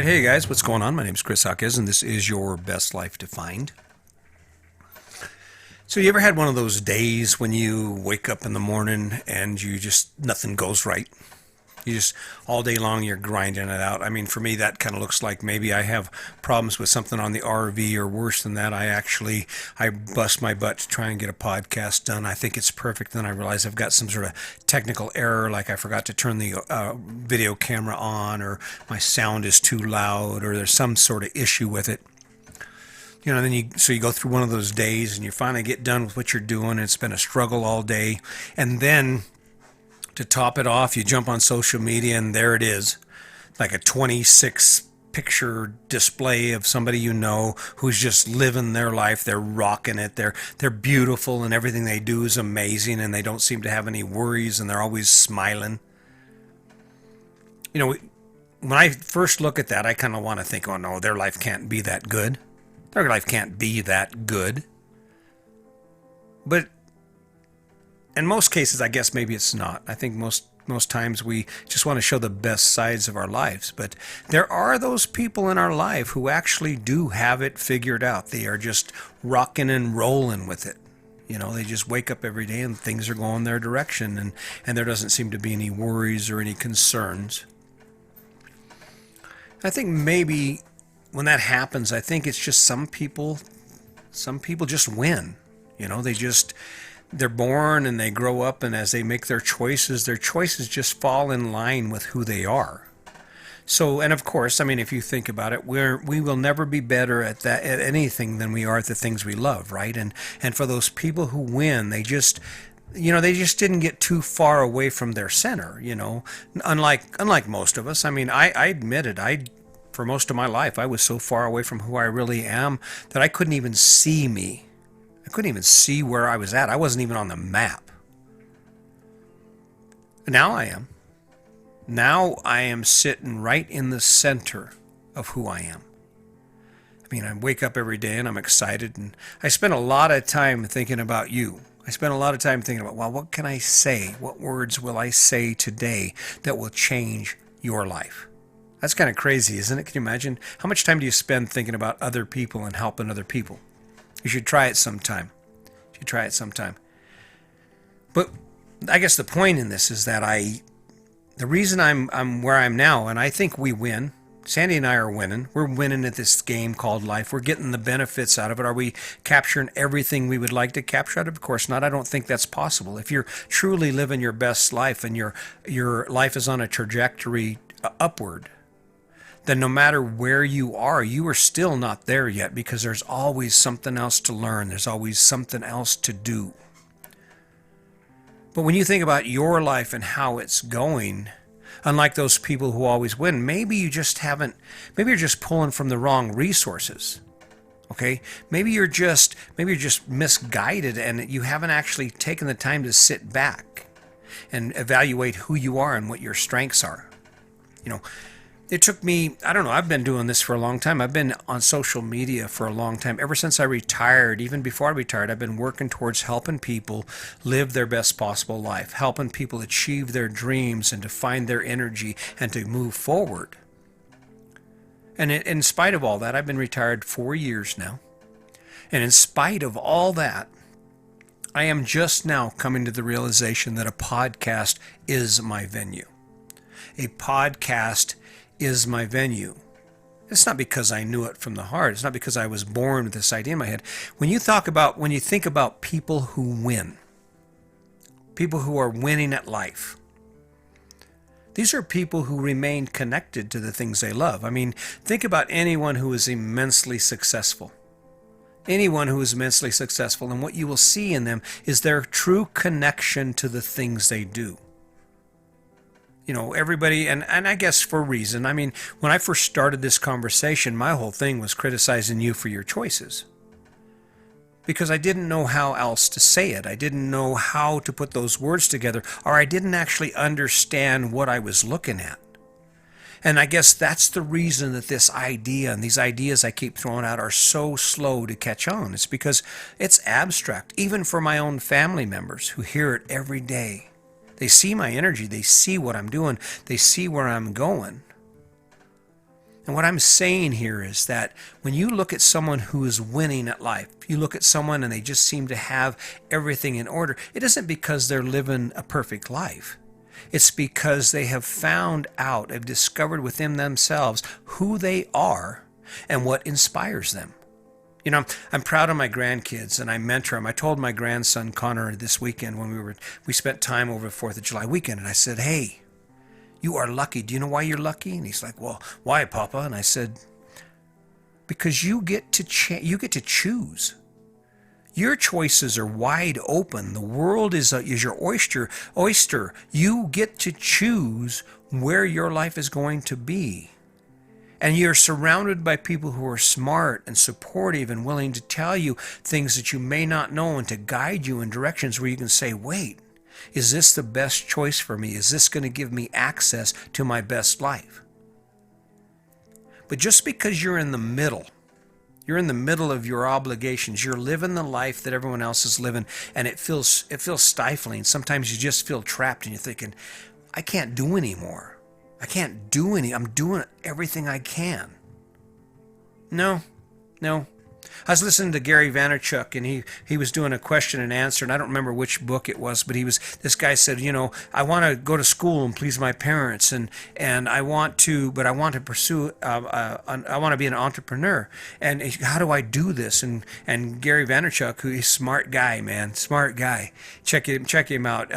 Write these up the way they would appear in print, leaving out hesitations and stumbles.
right, hey guys, what's going on? My name's Chris Hawkes, and this is your best life defined. So, you ever had one of those days when you wake up in the morning and you just nothing goes right? You just all day long you're grinding it out. I mean, for me, that kind of looks like maybe I have problems with something on the RV, or worse than that, I bust my butt to try and get a podcast done. I think it's perfect, then I realize I've got some sort of technical error, like I forgot to turn the video camera on, or my sound is too loud, or there's some sort of issue with it. Then you go through one of those days and you finally get done with what you're doing, and it's been a struggle all day, and then to top it off, you jump on social media and there it is, like a 26 picture display of somebody you know who's just living their life. They're rocking it. They're beautiful and everything they do is amazing, and they don't seem to have any worries, and they're always smiling. When I first look at that, I kind of want to think, oh no, their life can't be that good. Their life can't be that good. But in most cases, I guess maybe it's not. I think most times we just want to show the best sides of our lives. But there are those people in our life who actually do have it figured out. They are just rocking and rolling with it. They just wake up every day and things are going their direction, and there doesn't seem to be any worries or any concerns. I think maybe when that happens, I think it's just some people just win. They're born and they grow up, and as they make their choices just fall in line with who they are. So, and of course, I mean, if you think about it, we will never be better at anything than we are at the things we love, right? And for those people who win, they just didn't get too far away from their center, unlike most of us. I mean, I admit it. For most of my life, I was so far away from who I really am that I couldn't even see me. I couldn't even see where I was at. I wasn't even on the map. Now I am. Now I am sitting right in the center of who I am. I mean, I wake up every day and I'm excited, and I spend a lot of time thinking about you. I spend a lot of time thinking about, well, what can I say? What words will I say today that will change your life? That's kind of crazy, isn't it? Can you imagine? How much time do you spend thinking about other people and helping other people? You should try it sometime. But I guess the point in this is that the reason I'm where I'm now, and I think we win. Sandy and I are winning. We're winning at this game called life. We're getting the benefits out of it. Are we capturing everything we would like to capture out of it? Of course not. I don't think that's possible. If you're truly living your best life and your life is on a trajectory upward, then no matter where you are still not there yet, because there's always something else to learn. There's always something else to do. But when you think about your life and how it's going, unlike those people who always win, maybe you're just pulling from the wrong resources. Okay? Maybe you're just misguided, and you haven't actually taken the time to sit back and evaluate who you are and what your strengths are. It took me, I don't know, I've been doing this for a long time. I've been on social media for a long time. Ever since I retired, even before I retired, I've been working towards helping people live their best possible life, helping people achieve their dreams and to find their energy and to move forward. And in spite of all that, I've been retired 4 years now. And in spite of all that, I am just now coming to the realization that a podcast is my venue. A podcast is my venue. It's not because I knew it from the heart. It's not because I was born with this idea in my head. When you think about people who win, people who are winning at life, these are people who remain connected to the things they love. I mean, think about anyone who is immensely successful. Anyone who is immensely successful, and what you will see in them is their true connection to the things they do. Everybody, and I guess for a reason. I mean, when I first started this conversation, my whole thing was criticizing you for your choices. Because I didn't know how else to say it. I didn't know how to put those words together, or I didn't actually understand what I was looking at. And I guess that's the reason that this idea and these ideas I keep throwing out are so slow to catch on. It's because it's abstract, even for my own family members who hear it every day. They see my energy. They see what I'm doing. They see where I'm going. And what I'm saying here is that when you look at someone who is winning at life, you look at someone and they just seem to have everything in order, it isn't because they're living a perfect life. It's because they have found out, have discovered within themselves who they are and what inspires them. You know, I'm proud of my grandkids and I mentor them. I told my grandson Connor this weekend when we spent time over the 4th of July weekend, and I said, "Hey, you are lucky. Do you know why you're lucky?" And he's like, "Well, why, Papa?" And I said, "Because you get to choose. Your choices are wide open. The world is your oyster. You get to choose where your life is going to be. And you're surrounded by people who are smart and supportive and willing to tell you things that you may not know and to guide you in directions where you can say, wait, is this the best choice for me? Is this going to give me access to my best life?" But just because you're in the middle of your obligations, you're living the life that everyone else is living, and it feels stifling. Sometimes you just feel trapped and you're thinking, I can't do anymore. I'm doing everything I can. No. I was listening to Gary Vaynerchuk, and he was doing a question and answer, and I don't remember which book it was, but this guy said, I want to go to school and please my parents, and I want to pursue, I want to be an entrepreneur, and how do I do this? And Gary Vaynerchuk, who is a smart guy, man, smart guy. Check him out.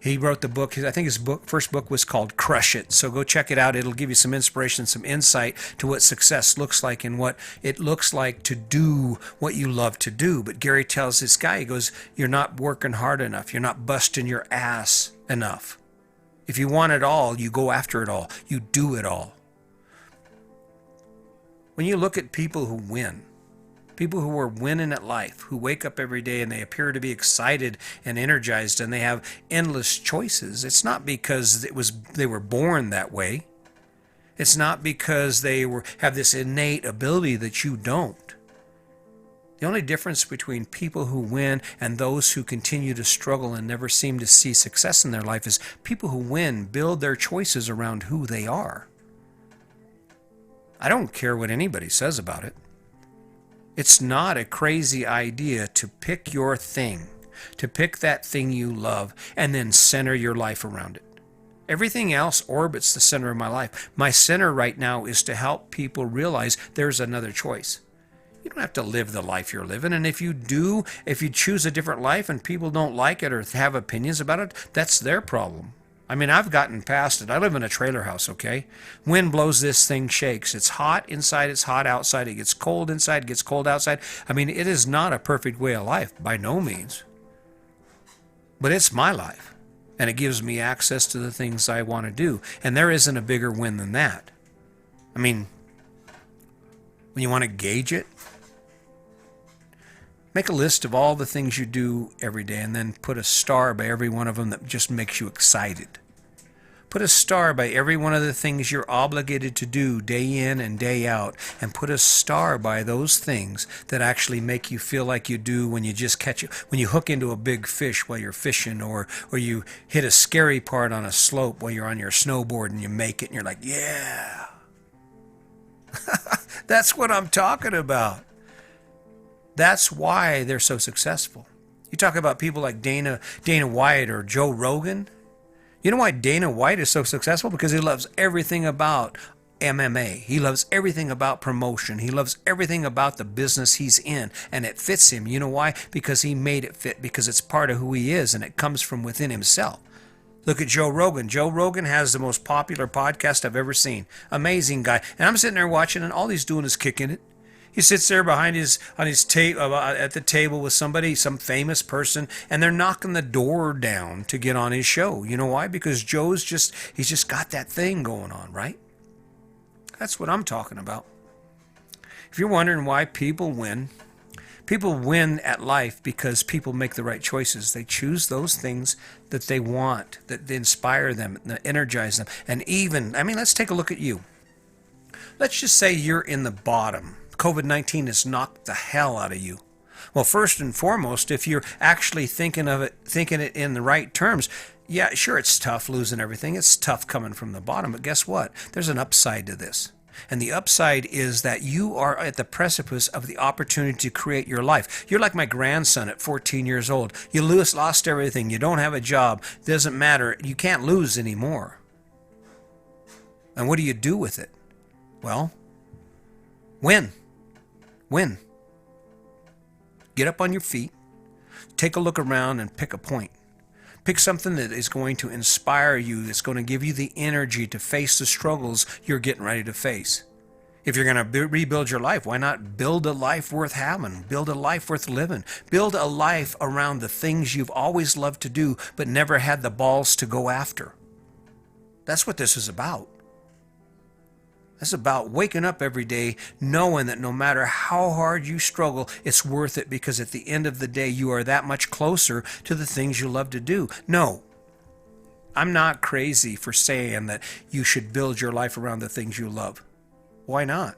He wrote the book. I think his first book was called Crush It. So go check it out. It'll give you some inspiration, some insight to what success looks like and what it looks like to do what you love to do. But Gary tells this guy, he goes, "You're not working hard enough. You're not busting your ass enough. If you want it all, you go after it all. You do it all." When you look at people who win, people who are winning at life, who wake up every day and they appear to be excited and energized and they have endless choices, it's not because they were born that way. It's not because they have this innate ability that you don't. The only difference between people who win and those who continue to struggle and never seem to see success in their life is people who win build their choices around who they are. I don't care what anybody says about it. It's not a crazy idea to pick your thing, to pick that thing you love, and then center your life around it. Everything else orbits the center of my life. My center right now is to help people realize there's another choice. You don't have to live the life you're living, and if you choose a different life and people don't like it or have opinions about it, that's their problem. I mean, I've gotten past it. I live in a trailer house, okay? Wind blows, this thing shakes. It's hot inside, it's hot outside. It gets cold inside, it gets cold outside. I mean, it is not a perfect way of life, by no means. But it's my life, and it gives me access to the things I want to do. And there isn't a bigger win than that. I mean, when you want to gauge it, make a list of all the things you do every day and then put a star by every one of them that just makes you excited. Put a star by every one of the things you're obligated to do day in and day out, and put a star by those things that actually make you feel like you do when you just when you hook into a big fish while you're fishing, or you hit a scary part on a slope while you're on your snowboard and you make it and you're like, yeah. That's what I'm talking about. That's why they're so successful. You talk about people like Dana White or Joe Rogan. You know why Dana White is so successful? Because he loves everything about MMA. He loves everything about promotion. He loves everything about the business he's in, and it fits him. You know why? Because he made it fit, because it's part of who he is, and it comes from within himself. Look at Joe Rogan. Joe Rogan has the most popular podcast I've ever seen. Amazing guy. And I'm sitting there watching, and all he's doing is kicking it. He sits there behind at the table with somebody, some famous person, and they're knocking the door down to get on his show. You know why? Because he's just got that thing going on, right? That's what I'm talking about. If you're wondering why people win at life because people make the right choices. They choose those things that they want, that inspire them, that energize them. And let's take a look at you. Let's just say you're in the bottom. COVID-19 has knocked the hell out of you. Well, first and foremost, if you're actually thinking it in the right terms, yeah, sure, it's tough losing everything. It's tough coming from the bottom, but guess what? There's an upside to this. And the upside is that you are at the precipice of the opportunity to create your life. You're like my grandson at 14 years old. You lost everything. You don't have a job. Doesn't matter. You can't lose anymore. And what do you do with it? Well, win. Win. Get up on your feet. Take a look around and pick a point. Pick something that is going to inspire you, that's going to give you the energy to face the struggles you're getting ready to face. If you're going to rebuild your life, why not build a life worth having? Build a life worth living. Build a life around the things you've always loved to do but never had the balls to go after. That's what this is about. It's about waking up every day knowing that no matter how hard you struggle, it's worth it, because at the end of the day, you are that much closer to the things you love to do. No, I'm not crazy for saying that you should build your life around the things you love. Why not?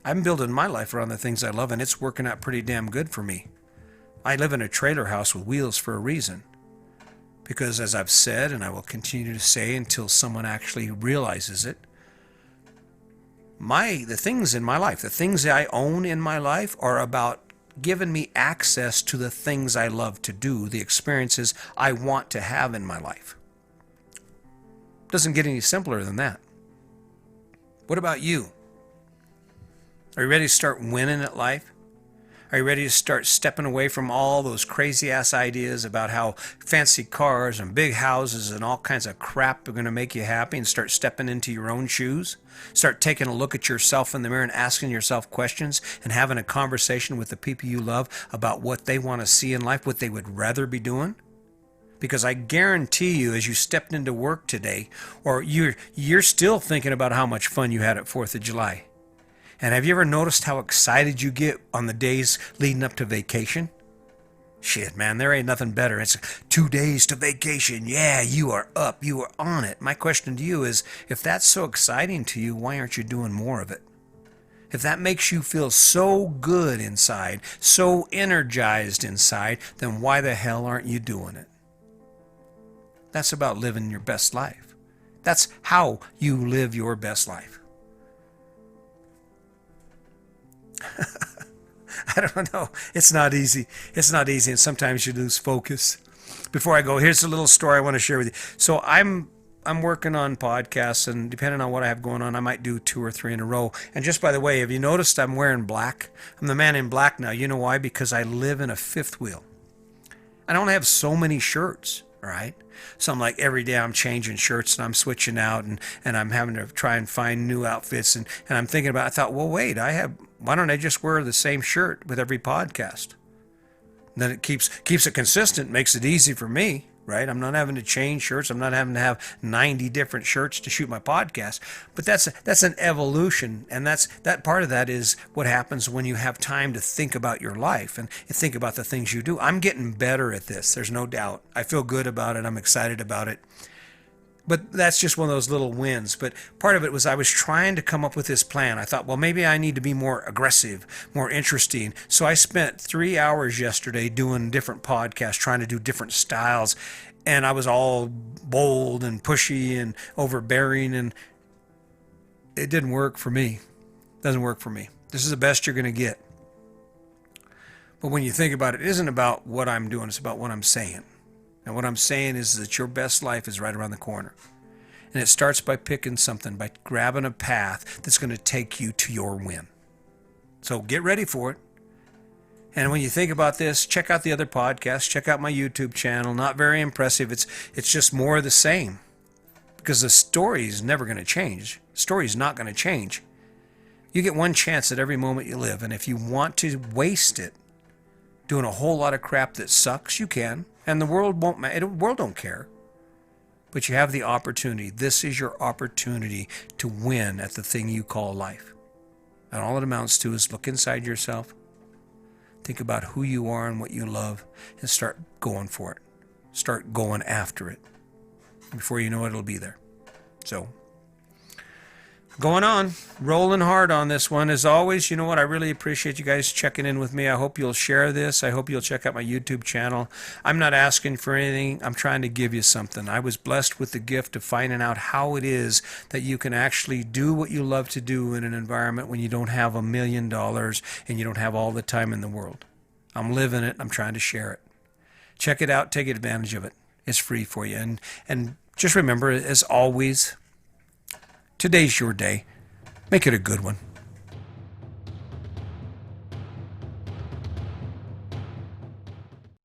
I'm building my life around the things I love, and it's working out pretty damn good for me. I live in a trailer house with wheels for a reason. Because as I've said, and I will continue to say until someone actually realizes it, the things in my life, the things I own in my life, are about giving me access to the things I love to do, the experiences I want to have in my life. Doesn't get any simpler than that. What about you? Are you ready to start winning at life? Are you ready to start stepping away from all those crazy ass ideas about how fancy cars and big houses and all kinds of crap are going to make you happy, and start stepping into your own shoes? Start taking a look at yourself in the mirror and asking yourself questions, and having a conversation with the people you love about what they want to see in life, what they would rather be doing? Because I guarantee you, as you stepped into work today, or you're still thinking about how much fun you had at 4th of July. And have you ever noticed how excited you get on the days leading up to vacation? Shit, man, there ain't nothing better. It's 2 days to vacation. Yeah, you are up. You are on it. My question to you is, if that's so exciting to you, why aren't you doing more of it? If that makes you feel so good inside, so energized inside, then why the hell aren't you doing it? That's about living your best life. That's how you live your best life. I don't know. It's not easy. It's not easy, and sometimes you lose focus. Before I go, here's a little story I want to share with you. So I'm working on podcasts, and depending on what I have going on, I might do 2 or 3 in a row. And just by the way, have you noticed I'm wearing black? I'm the man in black now. You know why? Because I live in a fifth wheel. I don't have so many shirts, right? So I'm like, every day I'm changing shirts and I'm switching out, and I'm having to try and find new outfits. And I'm thinking about, I thought, well, wait, why don't I just wear the same shirt with every podcast? And then it keeps it consistent, makes it easy for me, right? I'm not having to change shirts. I'm not having to have 90 different shirts to shoot my podcast. But that's an evolution, and that part of that is what happens when you have time to think about your life and think about the things you do. I'm getting better at this. There's no doubt. I feel good about it. I'm excited about it. But that's just one of those little wins. But part of it was I was trying to come up with this plan. I thought, well, maybe I need to be more aggressive, more interesting. So I spent 3 hours yesterday doing different podcasts, trying to do different styles. And I was all bold and pushy and overbearing. And it didn't work for me. It doesn't work for me. This is the best you're going to get. But when you think about it, it isn't about what I'm doing. It's about what I'm saying. And what I'm saying is that your best life is right around the corner. And it starts by picking something, by grabbing a path that's going to take you to your win. So get ready for it. And when you think about this, check out the other podcasts. Check out my YouTube channel. Not very impressive. It's just more of the same. Because the story is never going to change. The story is not going to change. You get one chance at every moment you live. And if you want to waste it doing a whole lot of crap that sucks, you can. And the world the world don't care. But you have the opportunity. This is your opportunity to win at the thing you call life. And all it amounts to is look inside yourself, think about who you are and what you love, and start going for it. Start going after it. Before you know it, it'll be there. So, Going on, rolling hard on this one. As always, you know what? I really appreciate you guys checking in with me. I hope you'll share this. I hope you'll check out my YouTube channel. I'm not asking for anything. I'm trying to give you something. I was blessed with the gift of finding out how it is that you can actually do what you love to do in an environment when you don't have $1 million and you don't have all the time in the world. I'm living it. I'm trying to share it. Check it out. Take advantage of it. It's free for you. And just remember, as always, today's your day. Make it a good one.